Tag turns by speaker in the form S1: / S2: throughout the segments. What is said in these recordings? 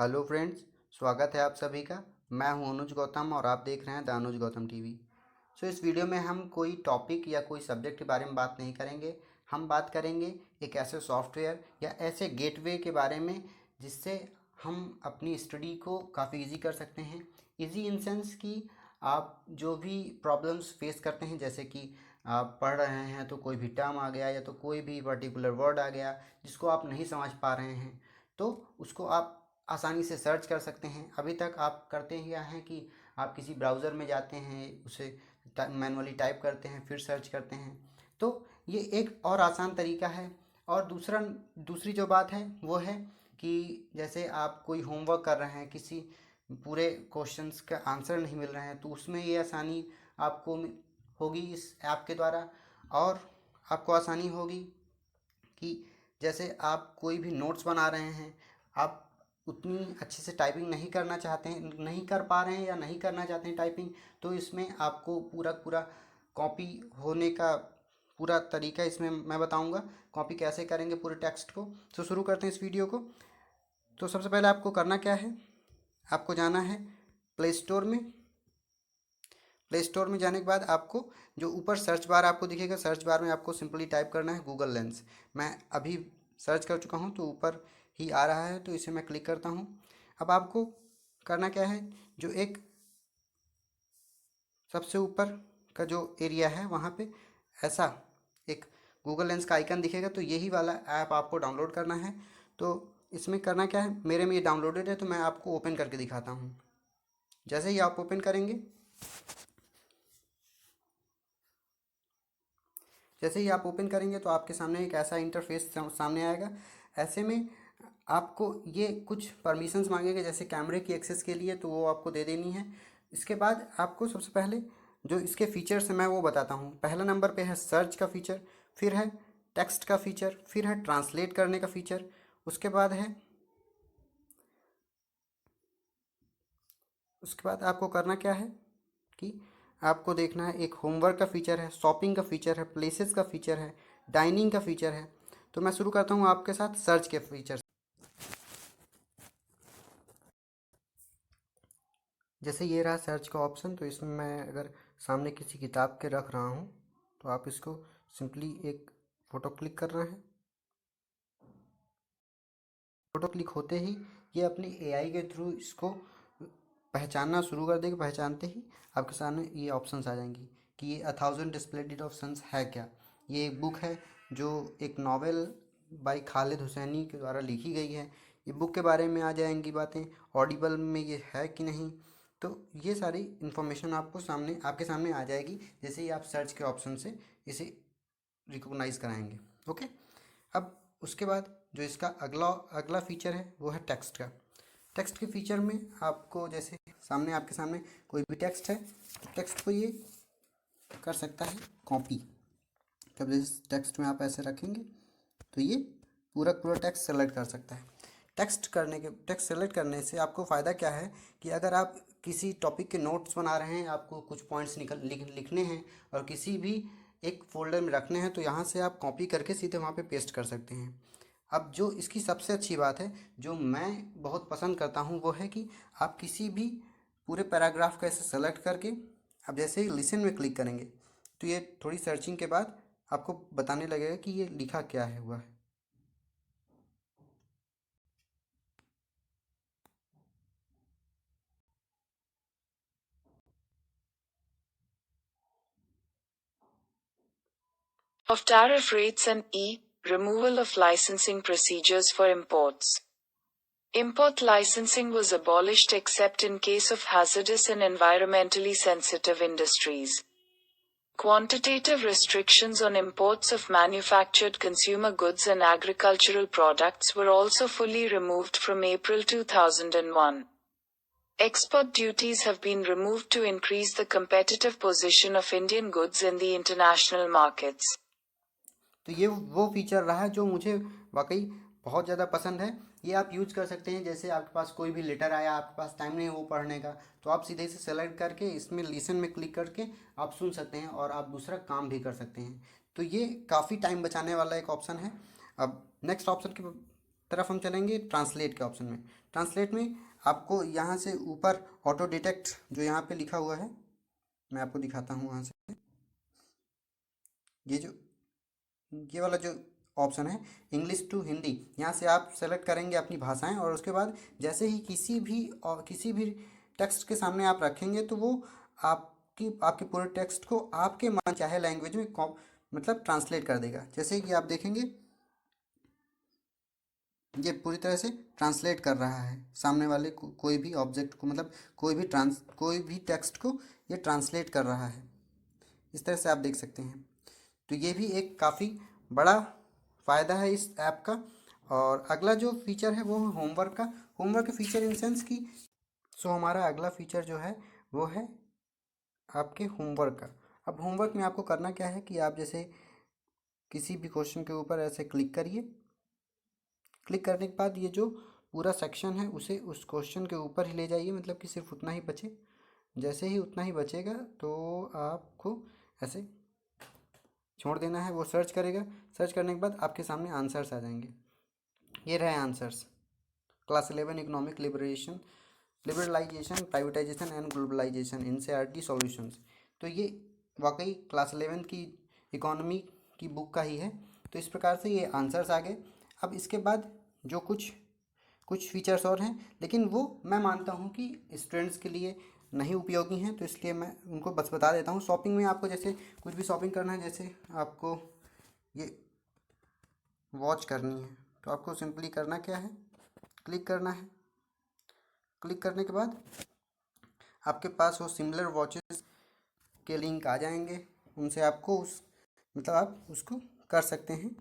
S1: Hello friends, स्वागत है आप सभी का। मैं हूं अनुज गौतम और आप देख रहे हैं द अनुज गौतम टीवी। इस वीडियो में हम कोई टॉपिक या कोई सब्जेक्ट के बारे में बात नहीं करेंगे। हम बात करेंगे एक ऐसे सॉफ्टवेयर या ऐसे गेटवे के बारे में जिससे हम अपनी स्टडी को काफ़ी इजी कर सकते हैं। इजी इन सेंस कि आप जो भी प्रॉब्लम्स फेस करते हैं, जैसे कि आप पढ़ रहे हैं तो कोई भी टर्म आ गया या तो कोई भी पर्टिकुलर वर्ड आ गया जिसको आप नहीं समझ पा रहे हैं, तो उसको आप आसानी से सर्च कर सकते हैं। अभी तक आप करते ही क्या हैं कि आप किसी ब्राउज़र में जाते हैं, उसे मैनुअली टाइप करते हैं, फिर सर्च करते हैं। तो ये एक और आसान तरीका है। और दूसरी जो बात है वो है कि जैसे आप कोई होमवर्क कर रहे हैं, किसी पूरे क्वेश्चंस का आंसर नहीं मिल रहे हैं, तो उसमें ये आसानी आपको होगी इस ऐप के द्वारा। और आपको आसानी होगी कि जैसे आप कोई भी नोट्स बना रहे हैं, आप उतनी अच्छे से टाइपिंग नहीं करना चाहते हैं, नहीं कर पा रहे हैं या नहीं करना चाहते हैं टाइपिंग, तो इसमें आपको पूरा पूरा कॉपी होने का पूरा तरीका इसमें मैं बताऊंगा। कॉपी कैसे करेंगे पूरे टेक्स्ट को। तो शुरू करते हैं इस वीडियो को। तो सबसे पहले आपको करना क्या है, आपको जाना है प्ले स्टोर में। प्ले स्टोर में जाने के बाद आपको जो ऊपर सर्च बार आपको दिखेगा, सर्च बार में आपको सिंपली टाइप करना है गूगल लेंस। मैं अभी सर्च कर चुका हूँ तो ऊपर ही आ रहा है, तो इसे मैं क्लिक करता हूँ। अब आपको करना क्या है, जो एक सबसे ऊपर का जो एरिया है वहाँ पे ऐसा एक गूगल लेंस का आइकन दिखेगा, तो यही वाला ऐप आपको डाउनलोड करना है। तो इसमें करना क्या है, मेरे में ये डाउनलोडेड है तो मैं आपको ओपन करके दिखाता हूँ। जैसे ही आप ओपन करेंगे, तो आपके सामने एक ऐसा इंटरफेस सामने आएगा। ऐसे में आपको ये कुछ परमिशंस मांगेगा, जैसे कैमरे की एक्सेस के लिए, तो वो आपको दे देनी है। इसके बाद आपको सबसे पहले जो इसके फीचर्स हैं मैं वो बताता हूँ। पहला नंबर पे है सर्च का फीचर, फिर है टेक्स्ट का फीचर, फिर है ट्रांसलेट करने का फीचर। उसके बाद है उसके बाद आपको करना क्या है कि आपको देखना है, एक होमवर्क का फीचर है, शॉपिंग का फीचर है, प्लेसेस का फीचर है, डाइनिंग का फीचर है। तो मैं शुरू करता हूँ आपके साथ सर्च के फीचर। जैसे ये रहा सर्च का ऑप्शन, तो इसमें मैं अगर सामने किसी किताब के रख रहा हूँ तो आप इसको सिंपली एक फ़ोटो क्लिक करना है। फ़ोटो क्लिक होते ही ये अपनी एआई के थ्रू इसको पहचानना शुरू कर देगा। पहचानते ही आपके सामने ये ऑप्शंस आ जाएंगी कि ये 1000 ऑप्शंस है क्या। ये एक बुक है जो एक नॉवेल बाय खालिद हुसैनी के द्वारा लिखी गई है। ये बुक के बारे में आ जाएंगी बातें, ऑडिबल में ये है कि नहीं। तो ये सारी इन्फॉर्मेशन आपके सामने आ जाएगी जैसे ही आप सर्च के ऑप्शन से इसे रिकॉग्नाइज कराएंगे। ओके। अब उसके बाद जो इसका अगला अगला फीचर है वो है टेक्स्ट का। टेक्स्ट के फीचर में आपको जैसे आपके सामने कोई भी टेक्स्ट है, तो टेक्स्ट को ये कर सकता है कॉपी। जब इस टेक्स्ट में आप ऐसे रखेंगे तो ये पूरा पूरा टेक्स्ट सेलेक्ट कर सकता है। टेक्स्ट सेलेक्ट करने से आपको फ़ायदा क्या है कि अगर आप किसी टॉपिक के नोट्स बना रहे हैं, आपको कुछ पॉइंट्स लिखने हैं और किसी भी एक फोल्डर में रखने हैं, तो यहाँ से आप कॉपी करके सीधे वहाँ पे पेस्ट कर सकते हैं। अब जो इसकी सबसे अच्छी बात है, जो मैं बहुत पसंद करता हूँ, वो है कि आप किसी भी पूरे पैराग्राफ को ऐसे सेलेक्ट करके अब जैसे ही लिसन में क्लिक करेंगे तो ये थोड़ी सर्चिंग के बाद आपको बताने लगेगा कि ये लिखा क्या है हुआ है।
S2: Of tariff rates and removal of licensing procedures for imports. Import licensing was abolished except in case of hazardous and environmentally sensitive industries. Quantitative restrictions on imports of manufactured consumer goods and agricultural products were also fully removed from April 2001. Export duties have been removed to increase the competitive position of Indian goods in the international markets.
S1: तो ये वो feature रहा जो मुझे वाकई बहुत ज़्यादा पसंद है। ये आप यूज कर सकते हैं, जैसे आपके पास कोई भी लेटर आया, आपके पास टाइम नहीं है वो पढ़ने का, तो आप सीधे से सेलेक्ट करके इसमें लिसन में क्लिक करके आप सुन सकते हैं और आप दूसरा काम भी कर सकते हैं। तो ये काफ़ी टाइम बचाने वाला एक ऑप्शन है। अब नेक्स्ट ऑप्शन की तरफ हम चलेंगे ट्रांसलेट के ऑप्शन में। ट्रांसलेट में आपको यहाँ से ऊपर ऑटो डिटेक्ट जो यहाँ पे लिखा हुआ है, मैं आपको दिखाता हूँ वहाँ से। ये वाला जो ऑप्शन है इंग्लिश टू हिंदी, यहाँ से आप सेलेक्ट करेंगे अपनी भाषाएं, और उसके बाद जैसे ही किसी भी टेक्स्ट के सामने आप रखेंगे तो वो आपके पूरे टेक्स्ट को आपके मन चाहे लैंग्वेज में मतलब ट्रांसलेट कर देगा। जैसे कि आप देखेंगे ये पूरी तरह से ट्रांसलेट कर रहा है सामने वाले कोई भी ऑब्जेक्ट को, मतलब कोई भी टेक्स्ट को ये ट्रांसलेट कर रहा है। इस तरह से आप देख सकते हैं। तो ये भी एक काफ़ी बड़ा फ़ायदा है इस ऐप का। और अगला जो फीचर है वो है होमवर्क का। होमवर्क का फीचर इन सेंस कि हमारा अगला फीचर जो है वो है आपके होमवर्क का। अब होमवर्क में आपको करना क्या है कि आप जैसे किसी भी क्वेश्चन के ऊपर ऐसे क्लिक करिए। क्लिक करने के बाद ये जो पूरा सेक्शन है उसे उस क्वेश्चन के ऊपर ही ले जाइए, मतलब कि सिर्फ उतना ही बचे। जैसे ही उतना ही बचेगा तो आपको ऐसे छोड़ देना है, वो सर्च करेगा। सर्च करने के बाद आपके सामने आंसर्स आ जाएंगे। ये रहे answers. Class 11 economic liberalisation, privatisation and globalisation, NCERT solutions. तो ये वाकई क्लास 11 की इकोनॉमी की बुक का ही है। तो इस प्रकार से ये आंसर्स आ गए। अब इसके बाद जो कुछ फीचर्स और हैं, लेकिन वो मैं मानता हूँ कि स्टूडेंट्स के लिए नहीं उपयोगी हैं, तो इसलिए मैं उनको बस बता देता हूँ। शॉपिंग में आपको जैसे कुछ भी शॉपिंग करना है, जैसे आपको ये वॉच करनी है तो आपको सिंपली करना क्या है, क्लिक करना है। क्लिक करने के बाद आपके पास वो सिमिलर वॉचेस के लिंक आ जाएंगे, उनसे आपको मतलब आप उसको कर सकते हैं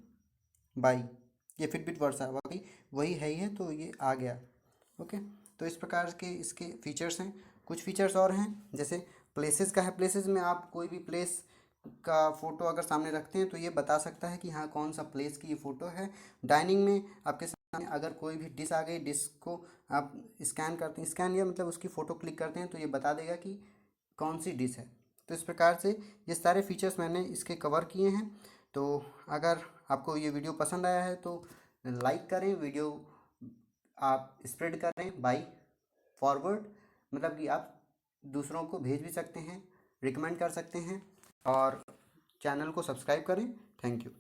S1: बाई। ये फिटबिट वर्सा वही है ही है, तो ये आ गया। ओके, तो इस प्रकार के इसके फीचर्स हैं। कुछ फीचर्स और हैं, जैसे प्लेसेस का है। प्लेसेस में आप कोई भी प्लेस का फ़ोटो अगर सामने रखते हैं तो ये बता सकता है कि हाँ कौन सा प्लेस की ये फ़ोटो है। डाइनिंग में आपके सामने अगर कोई भी डिश आ गई, डिश को आप स्कैन करते हैं, स्कैन या मतलब उसकी फ़ोटो क्लिक करते हैं तो ये बता देगा कि कौन सी डिश है। तो इस प्रकार से ये सारे फीचर्स मैंने इसके कवर किए हैं। तो अगर आपको ये वीडियो पसंद आया है तो लाइक करें, वीडियो आप स्प्रेड करें बाय फॉरवर्ड, मतलब कि आप दूसरों को भेज भी सकते हैं, रिकमेंड कर सकते हैं, और चैनल को सब्सक्राइब करें। Thank you.